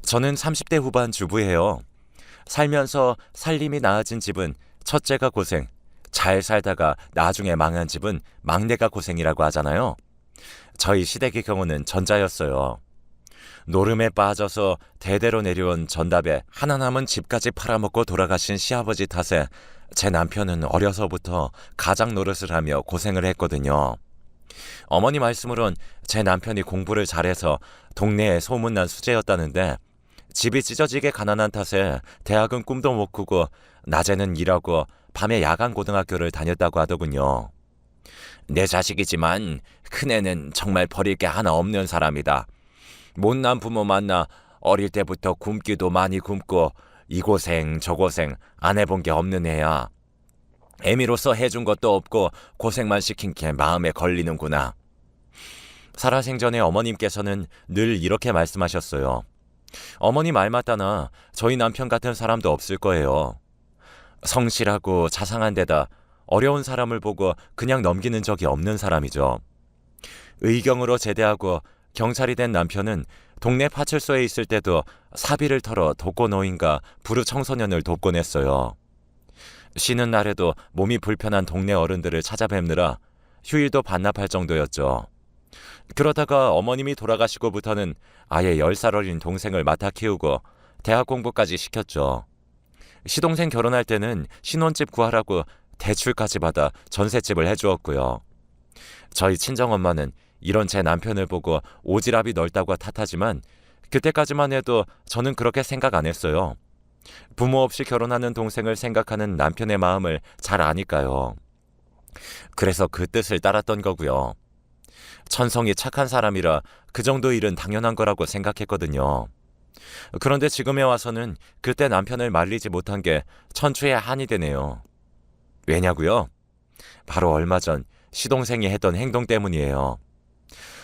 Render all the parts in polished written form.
저는 30대 후반 주부예요. 살면서 살림이 나아진 집은 첫째가 고생, 잘 살다가 나중에 망한 집은 막내가 고생이라고 하잖아요. 저희 시댁의 경우는 전자였어요. 노름에 빠져서 대대로 내려온 전답에 하나 남은 집까지 팔아먹고 돌아가신 시아버지 탓에 제 남편은 어려서부터 가장 노릇을 하며 고생을 했거든요. 어머니 말씀으론 제 남편이 공부를 잘해서 동네에 소문난 수재였다는데 집이 찢어지게 가난한 탓에 대학은 꿈도 못 꾸고 낮에는 일하고 밤에 야간 고등학교를 다녔다고 하더군요. 내 자식이지만 큰애는 정말 버릴 게 하나 없는 사람이다. 못난 부모 만나 어릴 때부터 굶기도 많이 굶고 이 고생 저 고생 안 해본 게 없는 애야. 애미로서 해준 것도 없고 고생만 시킨 게 마음에 걸리는구나. 살아생전에 어머님께서는 늘 이렇게 말씀하셨어요. 어머니 말 맞다나 저희 남편 같은 사람도 없을 거예요. 성실하고 자상한 데다 어려운 사람을 보고 그냥 넘기는 적이 없는 사람이죠. 의경으로 제대하고 경찰이 된 남편은 동네 파출소에 있을 때도 사비를 털어 독거노인과 불우 청소년을 돕곤 했어요. 쉬는 날에도 몸이 불편한 동네 어른들을 찾아뵙느라 휴일도 반납할 정도였죠. 그러다가 어머님이 돌아가시고부터는 아예 10살 어린 동생을 맡아 키우고 대학 공부까지 시켰죠. 시동생 결혼할 때는 신혼집 구하라고 대출까지 받아 전셋집을 해주었고요. 저희 친정엄마는 이런 제 남편을 보고 오지랖이 넓다고 탓하지만 그때까지만 해도 저는 그렇게 생각 안 했어요. 부모 없이 결혼하는 동생을 생각하는 남편의 마음을 잘 아니까요. 그래서 그 뜻을 따랐던 거고요. 천성이 착한 사람이라 그 정도 일은 당연한 거라고 생각했거든요. 그런데 지금에 와서는 그때 남편을 말리지 못한 게 천추의 한이 되네요. 왜냐고요? 바로 얼마 전 시동생이 했던 행동 때문이에요.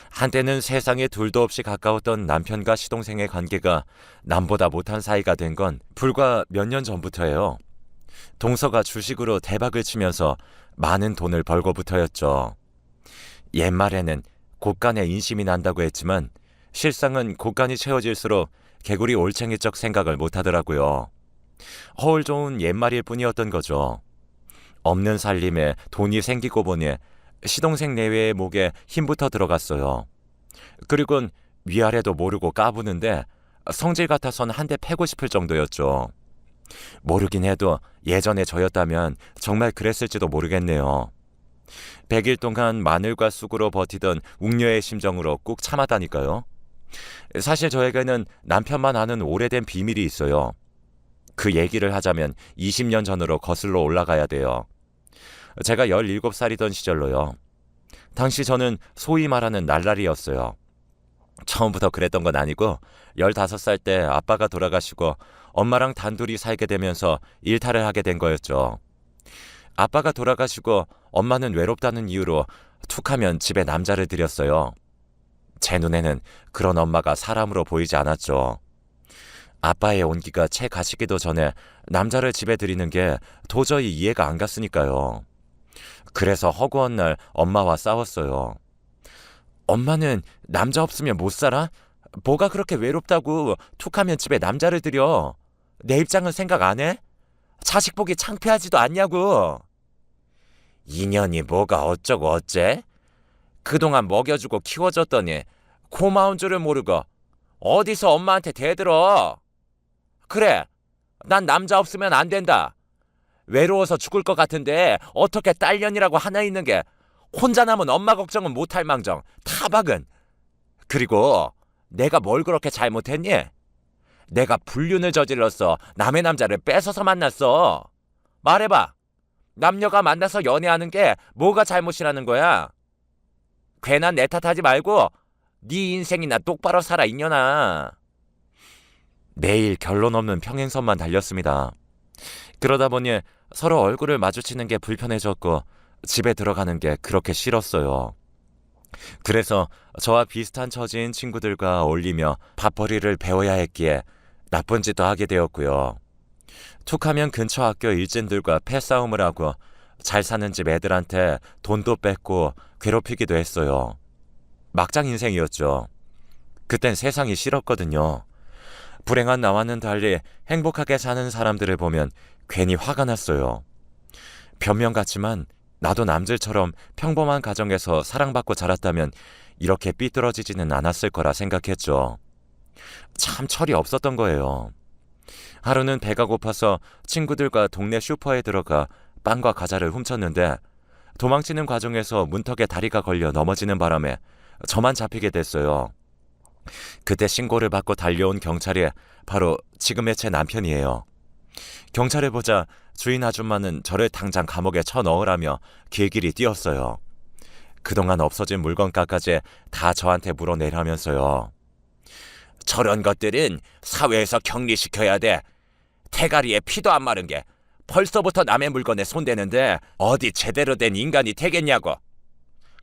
한때는 세상에 둘도 없이 가까웠던 남편과 시동생의 관계가 남보다 못한 사이가 된 건 불과 몇 년 전부터예요. 동서가 주식으로 대박을 치면서 많은 돈을 벌고부터였죠. 옛말에는 곳간에 인심이 난다고 했지만 실상은 곳간이 채워질수록 개구리 올챙이적 생각을 못하더라고요. 허울 좋은 옛말일 뿐이었던 거죠. 없는 살림에 돈이 생기고 보니 시동생 내외의 목에 힘부터 들어갔어요. 그리곤 위아래도 모르고 까부는데 성질 같아선 한 대 패고 싶을 정도였죠. 모르긴 해도 예전에 저였다면 정말 그랬을지도 모르겠네요. 100일 동안 마늘과 쑥으로 버티던 웅녀의 심정으로 꾹 참았다니까요. 사실 저에게는 남편만 아는 오래된 비밀이 있어요. 그 얘기를 하자면 20년 전으로 거슬러 올라가야 돼요. 제가 17살이던 시절로요. 당시 저는 소위 말하는 날라리였어요. 처음부터 그랬던 건 아니고 15살 때 아빠가 돌아가시고 엄마랑 단둘이 살게 되면서 일탈을 하게 된 거였죠. 아빠가 돌아가시고 엄마는 외롭다는 이유로 툭하면 집에 남자를 들였어요. 제 눈에는 그런 엄마가 사람으로 보이지 않았죠. 아빠의 온기가 채 가시기도 전에 남자를 집에 들이는 게 도저히 이해가 안 갔으니까요. 그래서 허구한 날 엄마와 싸웠어요. 엄마는 남자 없으면 못 살아? 뭐가 그렇게 외롭다고 툭하면 집에 남자를 들여? 내 입장은 생각 안 해? 자식 보기 창피하지도 않냐고. 인연이 뭐가 어쩌고 어째? 그동안 먹여주고 키워줬더니 고마운 줄을 모르고 어디서 엄마한테 대들어. 그래, 난 남자 없으면 안 된다. 외로워서 죽을 것 같은데 어떻게 딸년이라고 하나 있는 게 혼자 남은 엄마 걱정은 못할 망정 타박은. 그리고 내가 뭘 그렇게 잘못했니? 내가 불륜을 저질렀어. 남의 남자를 뺏어서 만났어. 말해봐. 남녀가 만나서 연애하는 게 뭐가 잘못이라는 거야? 괜한 내 탓하지 말고 네 인생이나 똑바로 살아 이년아. 매일 결론 없는 평행선만 달렸습니다. 그러다 보니 서로 얼굴을 마주치는 게 불편해졌고 집에 들어가는 게 그렇게 싫었어요. 그래서 저와 비슷한 처지인 친구들과 어울리며 밥벌이를 배워야 했기에 나쁜 짓도 하게 되었고요. 툭하면 근처 학교 일진들과 패싸움을 하고 잘 사는 집 애들한테 돈도 뺏고 괴롭히기도 했어요. 막장 인생이었죠. 그땐 세상이 싫었거든요. 불행한 나와는 달리 행복하게 사는 사람들을 보면 괜히 화가 났어요. 변명 같지만 나도 남들처럼 평범한 가정에서 사랑받고 자랐다면 이렇게 삐뚤어지지는 않았을 거라 생각했죠. 참 철이 없었던 거예요. 하루는 배가 고파서 친구들과 동네 슈퍼에 들어가 빵과 과자를 훔쳤는데 도망치는 과정에서 문턱에 다리가 걸려 넘어지는 바람에 저만 잡히게 됐어요. 그때 신고를 받고 달려온 경찰이 바로 지금의 제 남편이에요. 경찰을 보자 주인 아줌마는 저를 당장 감옥에 쳐넣으라며 길길이 뛰었어요. 그동안 없어진 물건값까지 다 저한테 물어내라면서요. 저런 것들은 사회에서 격리시켜야 돼. 태가리에 피도 안 마른 게 벌써부터 남의 물건에 손대는데 어디 제대로 된 인간이 되겠냐고.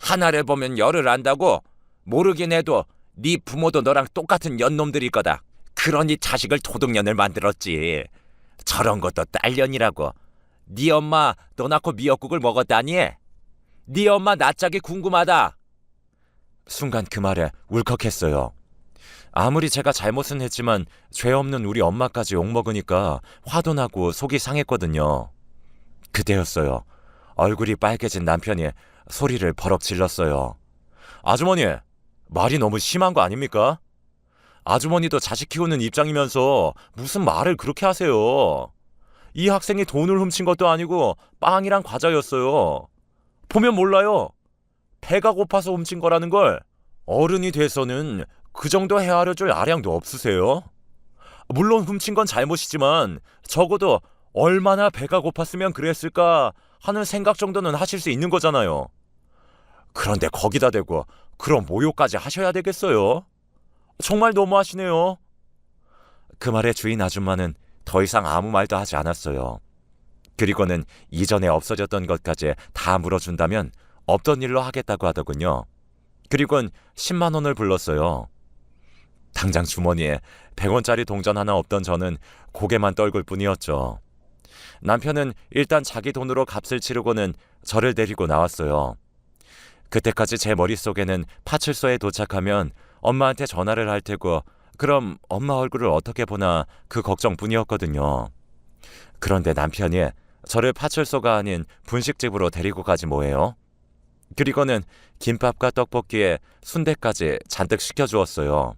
하나를 보면 열을 안다고. 모르긴 해도 네 부모도 너랑 똑같은 연놈들일 거다. 그러니 자식을 도둑년을 만들었지. 저런 것도 딸년이라고. 네 엄마 너 낳고 미역국을 먹었다니? 네 엄마 낯짝이 궁금하다. 순간 그 말에 울컥했어요. 아무리 제가 잘못은 했지만 죄 없는 우리 엄마까지 욕먹으니까 화도 나고 속이 상했거든요. 그때였어요. 얼굴이 빨개진 남편이 소리를 버럭 질렀어요. 아주머니, 말이 너무 심한 거 아닙니까? 아주머니도 자식 키우는 입장이면서 무슨 말을 그렇게 하세요. 이 학생이 돈을 훔친 것도 아니고 빵이랑 과자였어요. 보면 몰라요. 배가 고파서 훔친 거라는 걸. 어른이 돼서는 그 정도 헤아려 줄 아량도 없으세요? 물론 훔친 건 잘못이지만 적어도 얼마나 배가 고팠으면 그랬을까 하는 생각 정도는 하실 수 있는 거잖아요. 그런데 거기다 대고 그런 모욕까지 하셔야 되겠어요? 정말 너무하시네요. 그 말에 주인 아줌마는 더 이상 아무 말도 하지 않았어요. 그리고는 이전에 없어졌던 것까지 다 물어준다면 없던 일로 하겠다고 하더군요. 그리고는 10만 원을 불렀어요. 당장 주머니에 100원짜리 동전 하나 없던 저는 고개만 떨굴 뿐이었죠. 남편은 일단 자기 돈으로 값을 치르고는 저를 데리고 나왔어요. 그때까지 제 머릿속에는 파출소에 도착하면 엄마한테 전화를 할 테고 그럼 엄마 얼굴을 어떻게 보나 그 걱정뿐이었거든요. 그런데 남편이 저를 파출소가 아닌 분식집으로 데리고 가지 뭐예요? 그리고는 김밥과 떡볶이에 순대까지 잔뜩 시켜주었어요.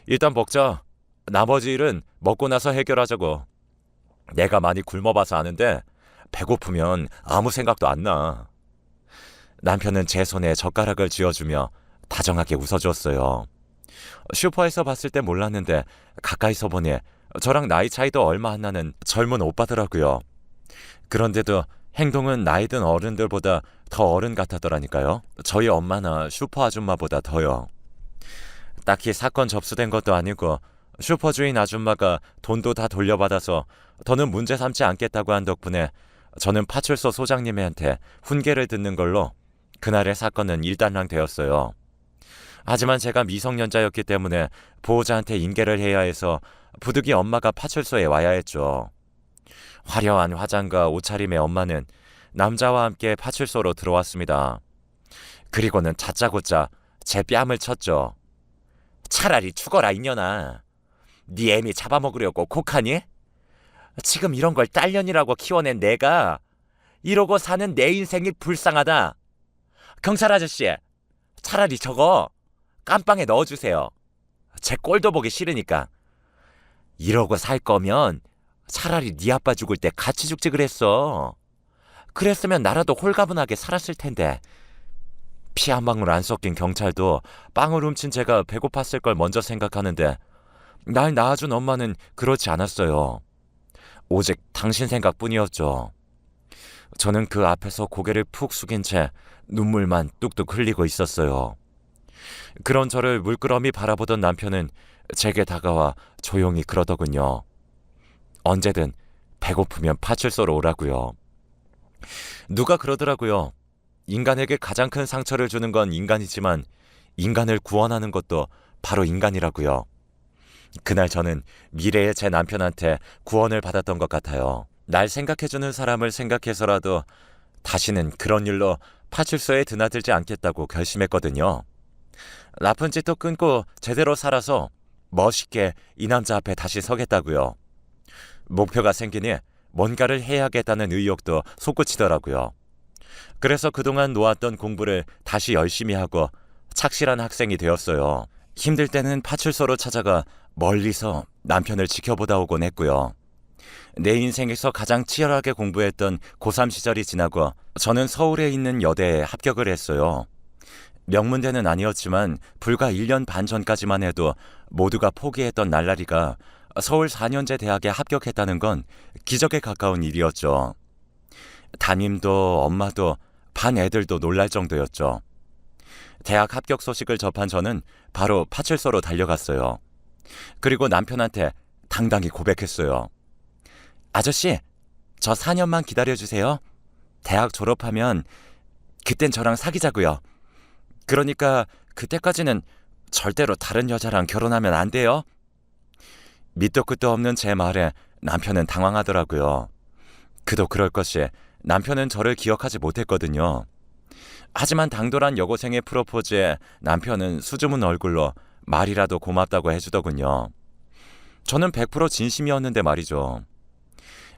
일단 먹자. 나머지 일은 먹고 나서 해결하자고. 내가 많이 굶어봐서 아는데 배고프면 아무 생각도 안 나. 남편은 제 손에 젓가락을 쥐어주며 다정하게 웃어주었어요. 슈퍼에서 봤을 때 몰랐는데 가까이서 보니 저랑 나이 차이도 얼마 안 나는 젊은 오빠더라고요. 그런데도 행동은 나이 든 어른들보다 더 어른 같았더라니까요. 저희 엄마나 슈퍼 아줌마보다 더요. 딱히 사건 접수된 것도 아니고 슈퍼 주인 아줌마가 돈도 다 돌려받아서 더는 문제 삼지 않겠다고 한 덕분에 저는 파출소 소장님한테 훈계를 듣는 걸로 그날의 사건은 일단락 되었어요. 하지만 제가 미성년자였기 때문에 보호자한테 인계를 해야 해서 부득이 엄마가 파출소에 와야 했죠. 화려한 화장과 옷차림의 엄마는 남자와 함께 파출소로 들어왔습니다. 그리고는 다짜고짜 제 뺨을 쳤죠. 차라리 죽어라 이년아. 네 애미 잡아먹으려고 곡하니? 지금 이런 걸 딸년이라고 키워낸 내가 이러고 사는 내 인생이 불쌍하다. 경찰 아저씨, 차라리 저거 깜빵에 넣어주세요. 제 꼴도 보기 싫으니까. 이러고 살 거면 차라리 네 아빠 죽을 때 같이 죽지 그랬어. 그랬으면 나라도 홀가분하게 살았을 텐데. 피 한 방울 안 섞인 경찰도 빵을 훔친 제가 배고팠을 걸 먼저 생각하는데 날 낳아준 엄마는 그렇지 않았어요. 오직 당신 생각뿐이었죠. 저는 그 앞에서 고개를 푹 숙인 채 눈물만 뚝뚝 흘리고 있었어요. 그런 저를 물끄러미 바라보던 남편은 제게 다가와 조용히 그러더군요. 언제든 배고프면 파출소로 오라고요. 누가 그러더라고요. 인간에게 가장 큰 상처를 주는 건 인간이지만 인간을 구원하는 것도 바로 인간이라고요. 그날 저는 미래의 제 남편한테 구원을 받았던 것 같아요. 날 생각해주는 사람을 생각해서라도 다시는 그런 일로 파출소에 드나들지 않겠다고 결심했거든요. 나쁜 짓도 끊고 제대로 살아서 멋있게 이 남자 앞에 다시 서겠다고요. 목표가 생기니 뭔가를 해야겠다는 의욕도 솟구치더라고요. 그래서 그동안 놓았던 공부를 다시 열심히 하고 착실한 학생이 되었어요. 힘들 때는 파출소로 찾아가 멀리서 남편을 지켜보다 오곤 했고요. 내 인생에서 가장 치열하게 공부했던 고3 시절이 지나고 저는 서울에 있는 여대에 합격을 했어요. 명문대는 아니었지만 불과 1년 반 전까지만 해도 모두가 포기했던 날라리가 서울 4년제 대학에 합격했다는 건 기적에 가까운 일이었죠. 담임도 엄마도 반 애들도 놀랄 정도였죠. 대학 합격 소식을 접한 저는 바로 파출소로 달려갔어요. 그리고 남편한테 당당히 고백했어요. 아저씨, 저 4년만 기다려주세요. 대학 졸업하면 그땐 저랑 사귀자고요. 그러니까 그때까지는 절대로 다른 여자랑 결혼하면 안 돼요. 밑도 끝도 없는 제 말에 남편은 당황하더라고요. 그도 그럴 것이 남편은 저를 기억하지 못했거든요. 하지만 당돌한 여고생의 프로포즈에 남편은 수줍은 얼굴로 말이라도 고맙다고 해주더군요. 저는 100% 진심이었는데 말이죠.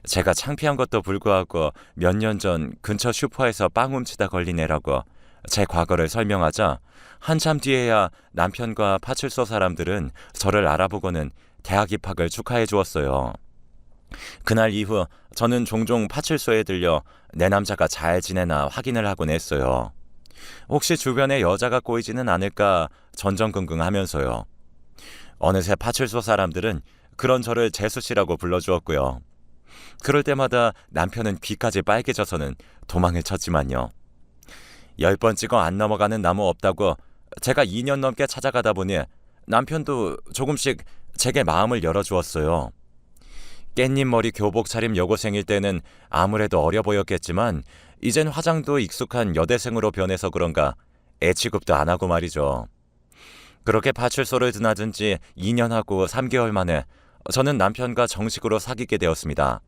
제가 창피한 것도 불구하고 몇 년 전 근처 슈퍼에서 빵 훔치다 걸린 애라고 제 과거를 설명하자 한참 뒤에야 남편과 파출소 사람들은 저를 알아보고는 대학 입학을 축하해 주었어요. 그날 이후 저는 종종 파출소에 들려 내 남자가 잘 지내나 확인을 하곤 했어요. 혹시 주변에 여자가 꼬이지는 않을까 전전긍긍하면서요. 어느새 파출소 사람들은 그런 저를 재수씨라고 불러주었고요. 그럴 때마다 남편은 귀까지 빨개져서는 도망을 쳤지만요. 10번 찍어 안 넘어가는 나무 없다고 제가 2년 넘게 찾아가다 보니 남편도 조금씩 제게 마음을 열어주었어요. 깻잎 머리 교복 차림 여고생일 때는 아무래도 어려 보였겠지만 이젠 화장도 익숙한 여대생으로 변해서 그런가 애 취급도 안 하고 말이죠. 그렇게 파출소를 드나든 지 2년하고 3개월 만에 저는 남편과 정식으로 사귀게 되었습니다.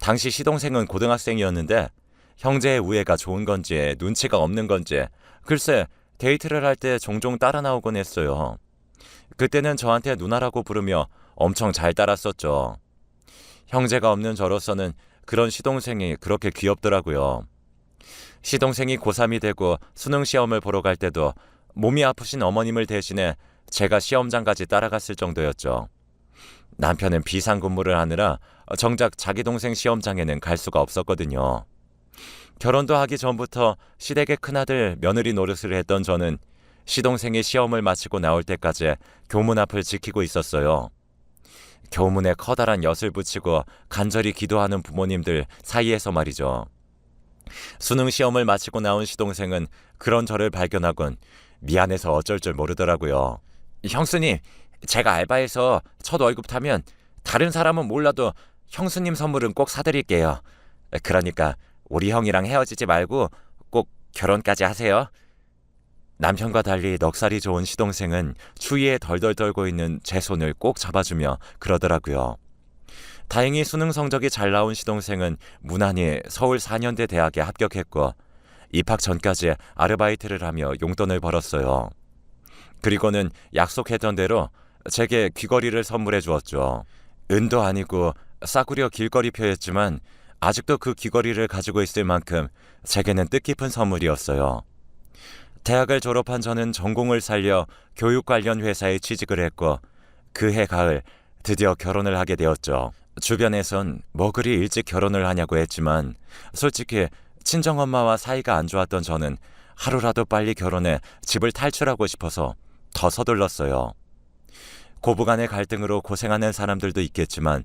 당시 시동생은 고등학생이었는데 형제의 우애가 좋은 건지 눈치가 없는 건지 글쎄 데이트를 할 때 종종 따라 나오곤 했어요. 그때는 저한테 누나라고 부르며 엄청 잘 따랐었죠. 형제가 없는 저로서는 그런 시동생이 그렇게 귀엽더라고요. 시동생이 고3이 되고 수능 시험을 보러 갈 때도 몸이 아프신 어머님을 대신해 제가 시험장까지 따라갔을 정도였죠. 남편은 비상근무를 하느라 정작 자기 동생 시험장에는 갈 수가 없었거든요. 결혼도 하기 전부터 시댁의 큰아들 며느리 노릇을 했던 저는 시동생이 시험을 마치고 나올 때까지 교문 앞을 지키고 있었어요. 교문에 커다란 엿을 붙이고 간절히 기도하는 부모님들 사이에서 말이죠. 수능 시험을 마치고 나온 시동생은 그런 저를 발견하곤 미안해서 어쩔 줄 모르더라고요. 형수님, 제가 알바해서 첫 월급 타면 다른 사람은 몰라도 형수님 선물은 꼭 사드릴게요. 그러니까 우리 형이랑 헤어지지 말고 꼭 결혼까지 하세요. 남편과 달리 넉살이 좋은 시동생은 추위에 덜덜 떨고 있는 제 손을 꼭 잡아주며 그러더라고요. 다행히 수능 성적이 잘 나온 시동생은 무난히 서울 4년대 대학에 합격했고 입학 전까지 아르바이트를 하며 용돈을 벌었어요. 그리고는 약속했던 대로 제게 귀걸이를 선물해 주었죠. 은도 아니고 싸구려 길거리표였지만 아직도 그 귀걸이를 가지고 있을 만큼 제게는 뜻깊은 선물이었어요. 대학을 졸업한 저는 전공을 살려 교육 관련 회사에 취직을 했고 그해 가을 드디어 결혼을 하게 되었죠. 주변에선 뭐 그리 일찍 결혼을 하냐고 했지만 솔직히 친정엄마와 사이가 안 좋았던 저는 하루라도 빨리 결혼해 집을 탈출하고 싶어서 더 서둘렀어요. 고부간의 갈등으로 고생하는 사람들도 있겠지만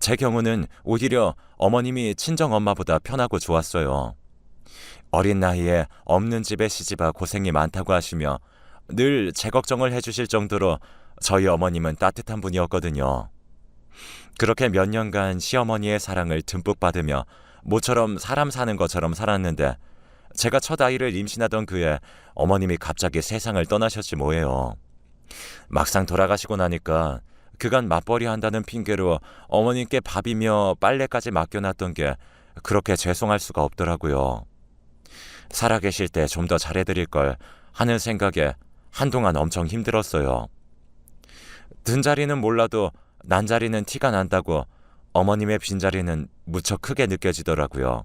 제 경우는 오히려 어머님이 친정엄마보다 편하고 좋았어요. 어린 나이에 없는 집에 시집와 고생이 많다고 하시며 늘 제 걱정을 해주실 정도로 저희 어머님은 따뜻한 분이었거든요. 그렇게 몇 년간 시어머니의 사랑을 듬뿍 받으며 모처럼 사람 사는 것처럼 살았는데 제가 첫 아이를 임신하던 그해 어머님이 갑자기 세상을 떠나셨지 뭐예요. 막상 돌아가시고 나니까 그간 맞벌이 한다는 핑계로 어머님께 밥이며 빨래까지 맡겨놨던 게 그렇게 죄송할 수가 없더라고요. 살아계실 때 좀 더 잘해드릴 걸 하는 생각에 한동안 엄청 힘들었어요. 든 자리는 몰라도 난 자리는 티가 난다고 어머님의 빈자리는 무척 크게 느껴지더라고요.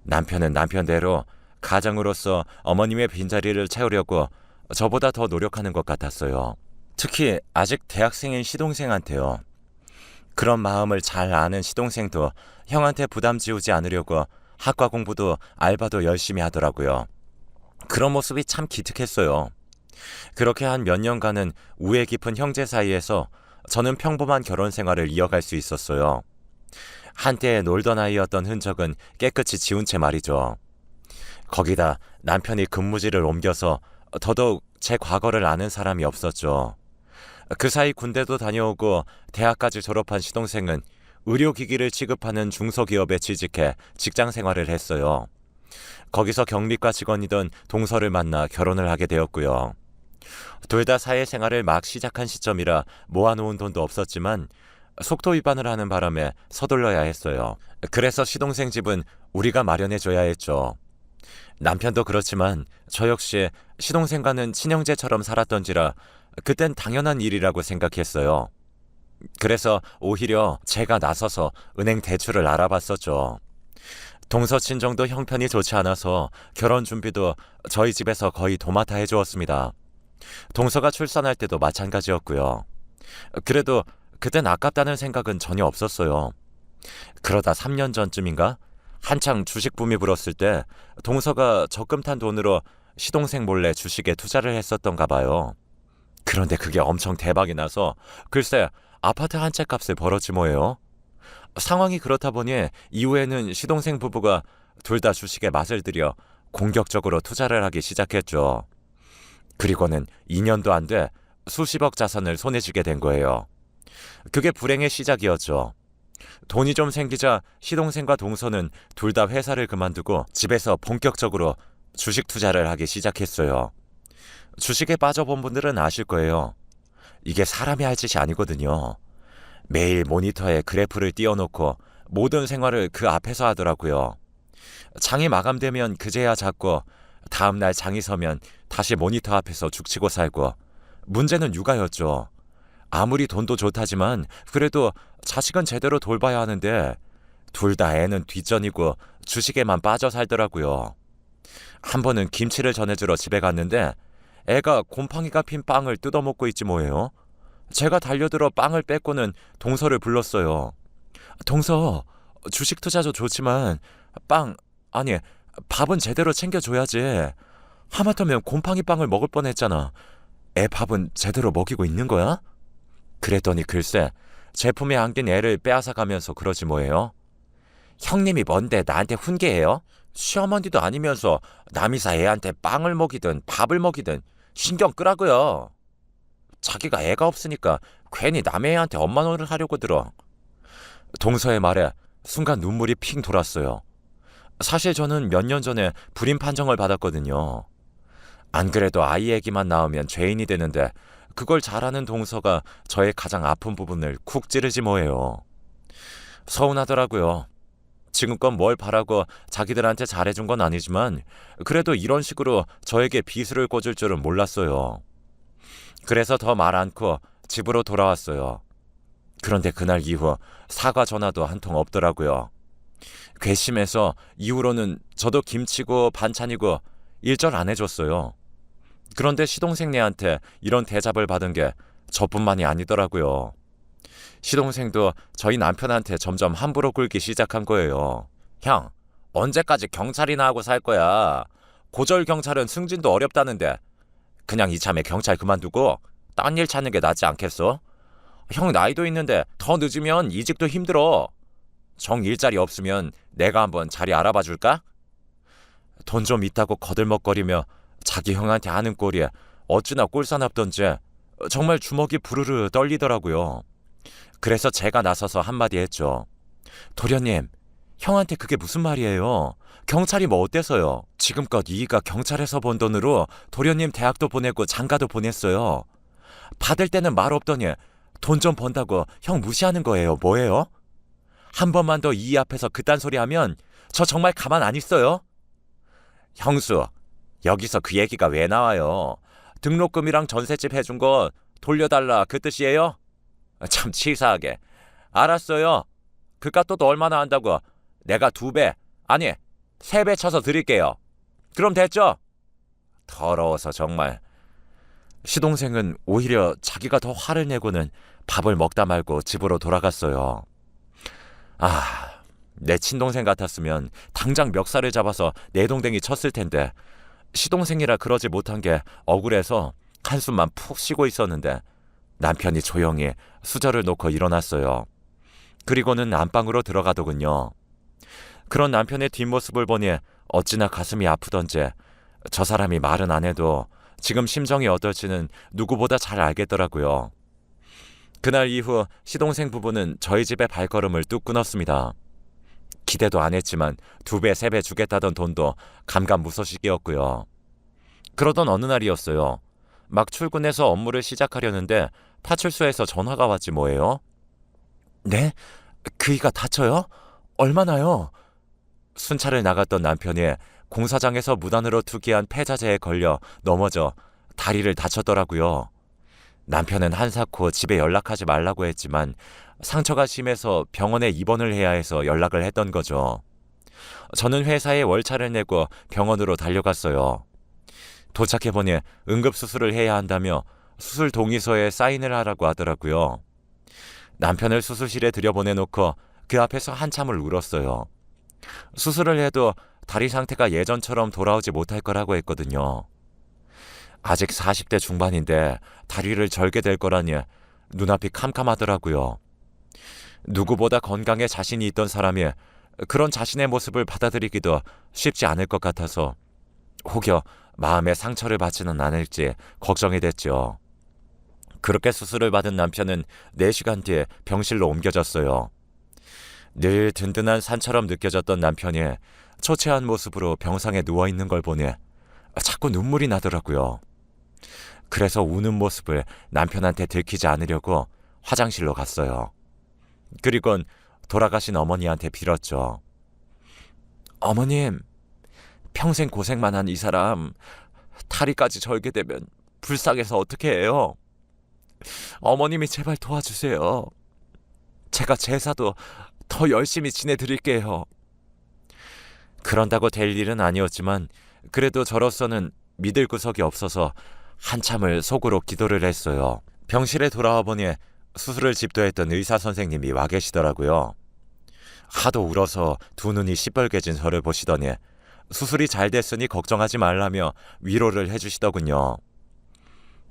남편은 남편대로 가장으로서 어머님의 빈자리를 채우려고 저보다 더 노력하는 것 같았어요. 특히 아직 대학생인 시동생한테요. 그런 마음을 잘 아는 시동생도 형한테 부담 지우지 않으려고 학과 공부도 알바도 열심히 하더라고요. 그런 모습이 참 기특했어요. 그렇게 한 몇 년간은 우애 깊은 형제 사이에서 저는 평범한 결혼 생활을 이어갈 수 있었어요. 한때 놀던 아이였던 흔적은 깨끗이 지운 채 말이죠. 거기다 남편이 근무지를 옮겨서 더더욱 제 과거를 아는 사람이 없었죠. 그 사이 군대도 다녀오고 대학까지 졸업한 시동생은 의료기기를 취급하는 중소기업에 취직해 직장 생활을 했어요. 거기서 경비과 직원이던 동서를 만나 결혼을 하게 되었고요. 둘 다 사회생활을 막 시작한 시점이라 모아놓은 돈도 없었지만 속도 위반을 하는 바람에 서둘러야 했어요. 그래서 시동생 집은 우리가 마련해줘야 했죠. 남편도 그렇지만 저 역시 시동생과는 친형제처럼 살았던지라 그땐 당연한 일이라고 생각했어요. 그래서 오히려 제가 나서서 은행 대출을 알아봤었죠. 동서 친정도 형편이 좋지 않아서 결혼 준비도 저희 집에서 거의 도맡아 해주었습니다. 동서가 출산할 때도 마찬가지였고요. 그래도 그땐 아깝다는 생각은 전혀 없었어요. 그러다 3년 전쯤인가? 한창 주식 붐이 불었을 때 동서가 적금 탄 돈으로 시동생 몰래 주식에 투자를 했었던가 봐요. 그런데 그게 엄청 대박이 나서 글쎄 아파트 한 채 값을 벌었지 뭐예요. 상황이 그렇다 보니 이후에는 시동생 부부가 둘 다 주식에 맛을 들여 공격적으로 투자를 하기 시작했죠. 그리고는 2년도 안 돼 수십억 자산을 손에 쥐게 된 거예요. 그게 불행의 시작이었죠. 돈이 좀 생기자 시동생과 동서는 둘 다 회사를 그만두고 집에서 본격적으로 주식 투자를 하기 시작했어요. 주식에 빠져본 분들은 아실 거예요. 이게 사람이 할 짓이 아니거든요. 매일 모니터에 그래프를 띄워놓고 모든 생활을 그 앞에서 하더라고요. 장이 마감되면 그제야 잡고 다음날 장이 서면 다시 모니터 앞에서 죽치고 살고 문제는 육아였죠. 아무리 돈도 좋다지만 그래도 자식은 제대로 돌봐야 하는데 둘 다 애는 뒷전이고 주식에만 빠져 살더라고요. 한 번은 김치를 전해주러 집에 갔는데 애가 곰팡이가 핀 빵을 뜯어먹고 있지 뭐예요. 제가 달려들어 빵을 뺏고는 동서를 불렀어요. 동서, 주식 투자도 좋지만 아니 밥은 제대로 챙겨줘야지. 하마터면 곰팡이 빵을 먹을 뻔했잖아. 애 밥은 제대로 먹이고 있는 거야? 그랬더니 글쎄 제품에 안긴 애를 빼앗아가면서 그러지 뭐예요. 형님이 뭔데 나한테 훈계해요? 시어머니도 아니면서 남이사 애한테 빵을 먹이든 밥을 먹이든 신경 끄라고요. 자기가 애가 없으니까 괜히 남의 애한테 엄마 노릇을 하려고 들어. 동서의 말에 순간 눈물이 핑 돌았어요. 사실 저는 몇 년 전에 불임 판정을 받았거든요. 안 그래도 아이 얘기만 나오면 죄인이 되는데 그걸 잘하는 동서가 저의 가장 아픈 부분을 쿡 찌르지 뭐예요. 서운하더라고요. 지금껏 뭘 바라고 자기들한테 잘해준 건 아니지만 그래도 이런 식으로 저에게 비수를 꽂을 줄은 몰랐어요. 그래서 더 말 않고 집으로 돌아왔어요. 그런데 그날 이후 사과 전화도 한 통 없더라고요. 괘씸해서 이후로는 저도 김치고 반찬이고 일절 안 해줬어요. 그런데 시동생네한테 이런 대접을 받은 게 저뿐만이 아니더라고요. 시동생도 저희 남편한테 점점 함부로 굴기 시작한 거예요. 형, 언제까지 경찰이나 하고 살 거야? 고졸 경찰은 승진도 어렵다는데 그냥 이참에 경찰 그만두고 딴 일 찾는 게 낫지 않겠어? 형 나이도 있는데 더 늦으면 이직도 힘들어. 정 일자리 없으면 내가 한번 자리 알아봐 줄까? 돈 좀 있다고 거들먹거리며 자기 형한테 하는 꼴이 어찌나 꼴사납던지 정말 주먹이 부르르 떨리더라고요. 그래서 제가 나서서 한마디 했죠. 도련님, 형한테 그게 무슨 말이에요? 경찰이 뭐 어때서요? 지금껏 이이가 경찰에서 번 돈으로 도련님 대학도 보내고 장가도 보냈어요. 받을 때는 말 없더니 돈 좀 번다고 형 무시하는 거예요. 뭐예요? 한 번만 더 이이 앞에서 그딴 소리 하면 저 정말 가만 안 있어요. 형수, 여기서 그 얘기가 왜 나와요? 등록금이랑 전셋집 해준 거 돌려달라 그 뜻이에요? 참 치사하게. 알았어요. 그깟 또 얼마나 한다고? 내가 2배, 아니 3배 쳐서 드릴게요. 그럼 됐죠? 더러워서 정말. 시동생은 오히려 자기가 더 화를 내고는 밥을 먹다 말고 집으로 돌아갔어요. 내 친동생 같았으면 당장 멱살을 잡아서 내동댕이 쳤을 텐데 시동생이라 그러지 못한 게 억울해서 한숨만 푹 쉬고 있었는데 남편이 조용히 수저를 놓고 일어났어요. 그리고는 안방으로 들어가더군요. 그런 남편의 뒷모습을 보니 어찌나 가슴이 아프던지 저 사람이 말은 안 해도 지금 심정이 어떨지는 누구보다 잘 알겠더라고요. 그날 이후 시동생 부부는 저희 집에 발걸음을 뚝 끊었습니다. 기대도 안 했지만 2배, 3배 주겠다던 돈도 감감무소식이었고요. 그러던 어느 날이었어요. 막 출근해서 업무를 시작하려는데 파출소에서 전화가 왔지 뭐예요. 네? 그이가 다쳐요? 얼마나요? 순찰을 나갔던 남편이 공사장에서 무단으로 투기한 폐자재에 걸려 넘어져 다리를 다쳤더라고요. 남편은 한사코 집에 연락하지 말라고 했지만 상처가 심해서 병원에 입원을 해야 해서 연락을 했던 거죠. 저는 회사에 월차를 내고 병원으로 달려갔어요. 도착해보니 응급수술을 해야 한다며 수술 동의서에 사인을 하라고 하더라고요. 남편을 수술실에 들여보내놓고 그 앞에서 한참을 울었어요. 수술을 해도 다리 상태가 예전처럼 돌아오지 못할 거라고 했거든요. 아직 40대 중반인데 다리를 절게 될 거라니 눈앞이 캄캄하더라고요. 누구보다 건강에 자신이 있던 사람이 그런 자신의 모습을 받아들이기도 쉽지 않을 것 같아서 혹여 마음에 상처를 받지는 않을지 걱정이 됐죠. 그렇게 수술을 받은 남편은 4시간 뒤에 병실로 옮겨졌어요. 늘 든든한 산처럼 느껴졌던 남편이 초췌한 모습으로 병상에 누워있는 걸 보니 자꾸 눈물이 나더라고요. 그래서 우는 모습을 남편한테 들키지 않으려고 화장실로 갔어요. 그리곤 돌아가신 어머니한테 빌었죠. 어머님, 평생 고생만 한 이 사람 다리까지 절게 되면 불쌍해서 어떻게 해요? 어머님이 제발 도와주세요. 제가 제사도 더 열심히 지내드릴게요. 그런다고 될 일은 아니었지만 그래도 저로서는 믿을 구석이 없어서 한참을 속으로 기도를 했어요. 병실에 돌아와 보니 수술을 집도했던 의사 선생님이 와 계시더라고요. 하도 울어서 2눈이 시뻘개진 저를 보시더니 수술이 잘 됐으니 걱정하지 말라며 위로를 해주시더군요.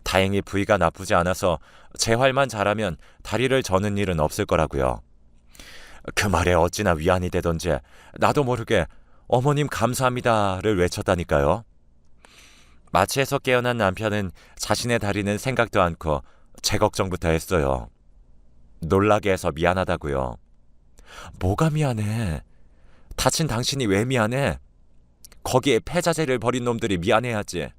다행히 부위가 나쁘지 않아서 재활만 잘하면 다리를 저는 일은 없을 거라고요. 그 말에 어찌나 위안이 되던지 나도 모르게 어머님 감사합니다를 외쳤다니까요. 마취에서 깨어난 남편은 자신의 다리는 생각도 않고 제 걱정부터 했어요. 놀라게 해서 미안하다고요. 뭐가 미안해? 다친 당신이 왜 미안해? 거기에 폐자재를 버린 놈들이 미안해야지.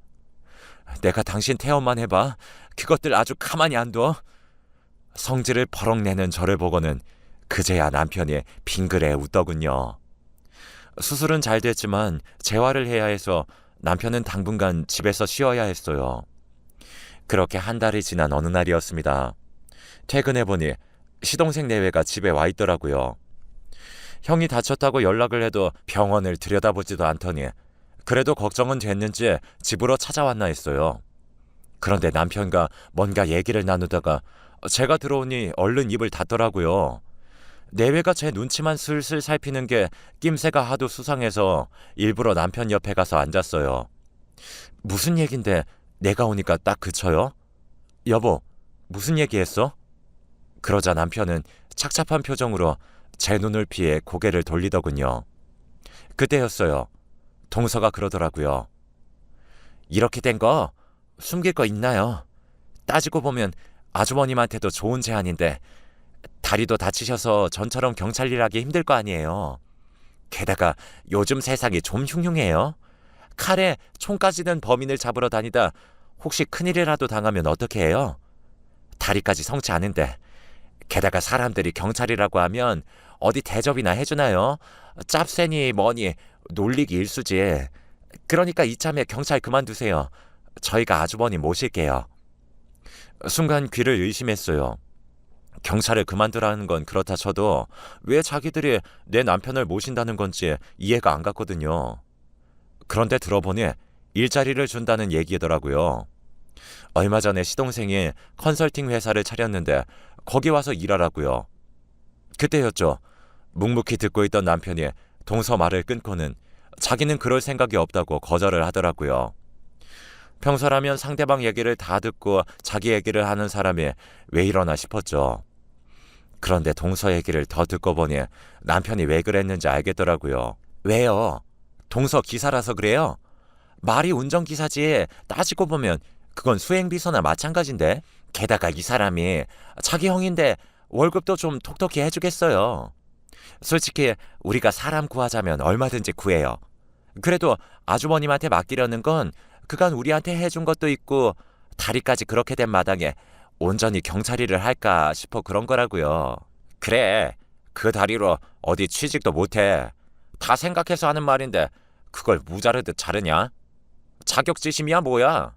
내가 당신 태엄만 해봐. 그것들 아주 가만히 안 둬. 성질을 버럭 내는 저를 보고는 그제야 남편이 빙그레 웃더군요. 수술은 잘 됐지만 재활을 해야 해서 남편은 당분간 집에서 쉬어야 했어요. 그렇게 한 달이 지난 어느 날이었습니다. 퇴근해보니 시동생 내외가 집에 와 있더라고요. 형이 다쳤다고 연락을 해도 병원을 들여다보지도 않더니 그래도 걱정은 됐는지 집으로 찾아왔나 했어요. 그런데 남편과 뭔가 얘기를 나누다가 제가 들어오니 얼른 입을 닫더라고요. 내외가 제 눈치만 슬슬 살피는 게 낌새가 하도 수상해서 일부러 남편 옆에 가서 앉았어요. 무슨 얘긴데 내가 오니까 딱 그쳐요? 여보, 무슨 얘기했어? 그러자 남편은 착잡한 표정으로 제 눈을 피해 고개를 돌리더군요. 그때였어요. 동서가 그러더라고요. 이렇게 된 거 숨길 거 있나요? 따지고 보면 아주버님한테도 좋은 제안인데 다리도 다치셔서 전처럼 경찰 일하기 힘들 거 아니에요. 게다가 요즘 세상이 좀 흉흉해요. 칼에 총까지 든 범인을 잡으러 다니다 혹시 큰일이라도 당하면 어떻게 해요? 다리까지 성치 않은데 게다가 사람들이 경찰이라고 하면 어디 대접이나 해주나요? 짭새니 뭐니 놀리기 일쑤지. 그러니까 이참에 경찰 그만두세요. 저희가 아주버님 모실게요. 순간 귀를 의심했어요. 경찰을 그만두라는 건 그렇다 쳐도 왜 자기들이 내 남편을 모신다는 건지 이해가 안 갔거든요. 그런데 들어보니 일자리를 준다는 얘기더라고요. 얼마 전에 시동생이 컨설팅 회사를 차렸는데 거기 와서 일하라고요. 그때였죠. 묵묵히 듣고 있던 남편이 동서 말을 끊고는 자기는 그럴 생각이 없다고 거절을 하더라고요. 평소라면 상대방 얘기를 다 듣고 자기 얘기를 하는 사람이 왜 이러나 싶었죠. 그런데 동서 얘기를 더 듣고 보니 남편이 왜 그랬는지 알겠더라고요. 왜요? 동서 기사라서 그래요? 말이 운전기사지. 따지고 보면 그건 수행비서나 마찬가지인데. 게다가 이 사람이 자기 형인데 월급도 좀 톡톡히 해주겠어요. 솔직히 우리가 사람 구하자면 얼마든지 구해요. 그래도 아주버님한테 맡기려는 건 그간 우리한테 해준 것도 있고 다리까지 그렇게 된 마당에 온전히 경찰 일을 할까 싶어 그런 거라고요. 그래, 그 다리로 어디 취직도 못해. 다 생각해서 하는 말인데 그걸 무자르듯 자르냐? 자격지심이야 뭐야?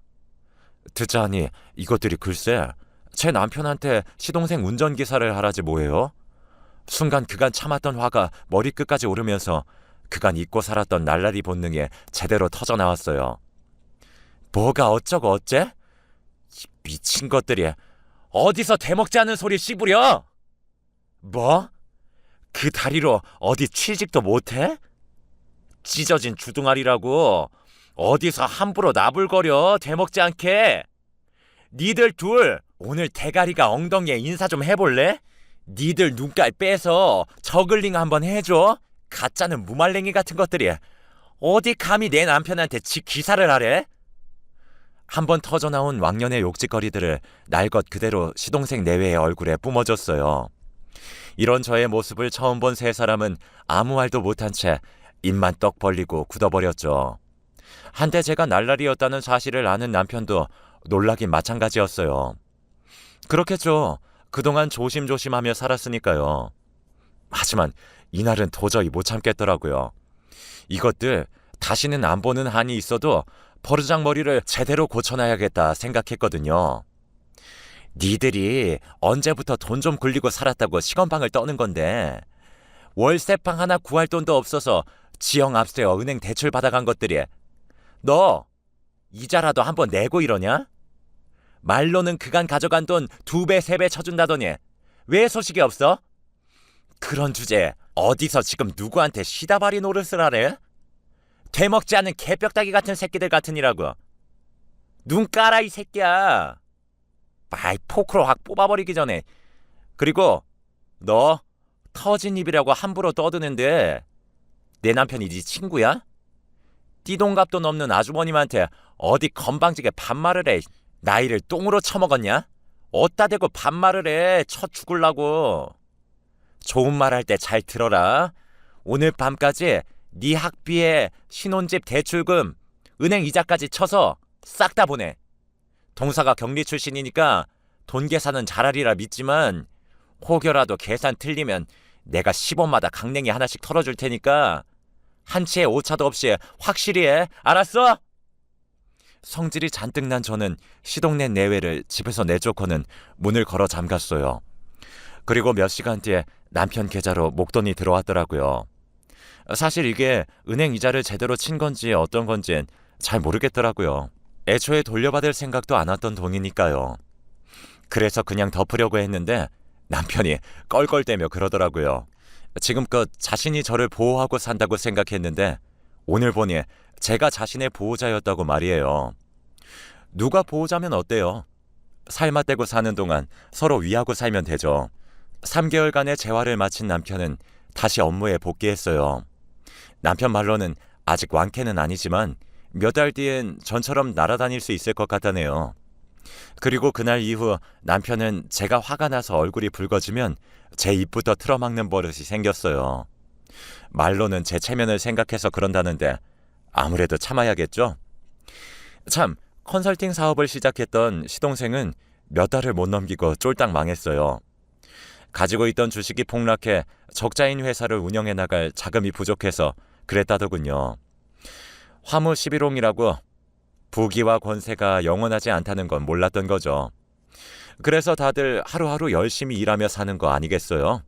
듣자 하니 이것들이 글쎄 제 남편한테 시동생 운전기사를 하라지 뭐예요? 순간 그간 참았던 화가 머리끝까지 오르면서 그간 잊고 살았던 날라리 본능이 제대로 터져나왔어요. 뭐가 어쩌고 어째? 이 미친 것들이 어디서 대먹지 않은 소리 씹으려? 뭐? 그 다리로 어디 취직도 못해? 찢어진 주둥아리라고 어디서 함부로 나불거려 대먹지 않게. 니들 둘 오늘 대가리가 엉덩이에 인사 좀 해볼래? 니들 눈깔 빼서 저글링 한번 해줘. 가짜는 무말랭이 같은 것들이 어디 감히 내 남편한테 지 기사를 하래? 한번 터져나온 왕년의 욕짓거리들을 날 것 그대로 시동생 내외의 얼굴에 뿜어줬어요. 이런 저의 모습을 처음 본 세 사람은 아무 말도 못한 채 입만 떡 벌리고 굳어버렸죠. 한때 제가 날라리였다는 사실을 아는 남편도 놀라긴 마찬가지였어요. 그렇겠죠. 그동안 조심조심하며 살았으니까요. 하지만 이날은 도저히 못 참겠더라고요. 이것들 다시는 안 보는 한이 있어도 버르장머리를 제대로 고쳐놔야겠다 생각했거든요. 니들이 언제부터 돈 좀 굴리고 살았다고 시건방을 떠는 건데 월세방 하나 구할 돈도 없어서 지형 앞세워 은행 대출 받아간 것들이 너 이자라도 한번 내고 이러냐? 말로는 그간 가져간 돈 2배, 3배 쳐준다더니 왜 소식이 없어? 그런 주제에 어디서 지금 누구한테 시다바리 노릇을 하래? 되먹지 않은 개벽다기 같은 새끼들 같으니라고. 눈 까라 이 새끼야. 아이 포크로 확 뽑아버리기 전에. 그리고 너 터진 입이라고 함부로 떠드는데 내 남편이 네 친구야? 띠동갑도 넘는 아주머님한테 어디 건방지게 반말을 해. 나이를 똥으로 처먹었냐? 어따 대고 반말을 해. 쳐 죽을라고. 좋은 말 할 때 잘 들어라. 오늘 밤까지 네 학비에 신혼집 대출금, 은행 이자까지 쳐서 싹 다 보내. 동사가 경리 출신이니까 돈 계산은 잘하리라 믿지만 혹여라도 계산 틀리면 내가 10원마다 강냉이 하나씩 털어줄 테니까 한치의 오차도 없이 확실히 해. 알았어? 성질이 잔뜩 난 저는 시동네 내외를 집에서 내쫓고는 문을 걸어 잠갔어요. 그리고 몇 시간 뒤에 남편 계좌로 목돈이 들어왔더라고요. 사실 이게 은행 이자를 제대로 친 건지 어떤 건지는 잘 모르겠더라고요. 애초에 돌려받을 생각도 안 왔던 돈이니까요. 그래서 그냥 덮으려고 했는데 남편이 껄껄대며 그러더라고요. 지금껏 자신이 저를 보호하고 산다고 생각했는데 오늘 보니 제가 자신의 보호자였다고 말이에요. 누가 보호자면 어때요? 살맛대고 사는 동안 서로 위하고 살면 되죠. 3개월간의 재활을 마친 남편은 다시 업무에 복귀했어요. 남편 말로는 아직 완쾌는 아니지만 몇 달 뒤엔 전처럼 날아다닐 수 있을 것 같다네요. 그리고 그날 이후 남편은 제가 화가 나서 얼굴이 붉어지면 제 입부터 틀어막는 버릇이 생겼어요. 말로는 제 체면을 생각해서 그런다는데 아무래도 참아야겠죠? 참, 컨설팅 사업을 시작했던 시동생은 몇 달을 못 넘기고 쫄딱 망했어요. 가지고 있던 주식이 폭락해 적자인 회사를 운영해 나갈 자금이 부족해서 그랬다더군요. 화무 11홍이라고 부귀와 권세가 영원하지 않다는 건 몰랐던 거죠. 그래서 다들 하루하루 열심히 일하며 사는 거 아니겠어요?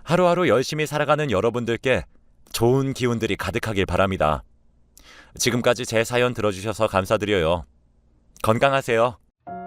하루하루 열심히 살아가는 여러분들께 좋은 기운들이 가득하길 바랍니다. 지금까지 제 사연 들어주셔서 감사드려요. 건강하세요.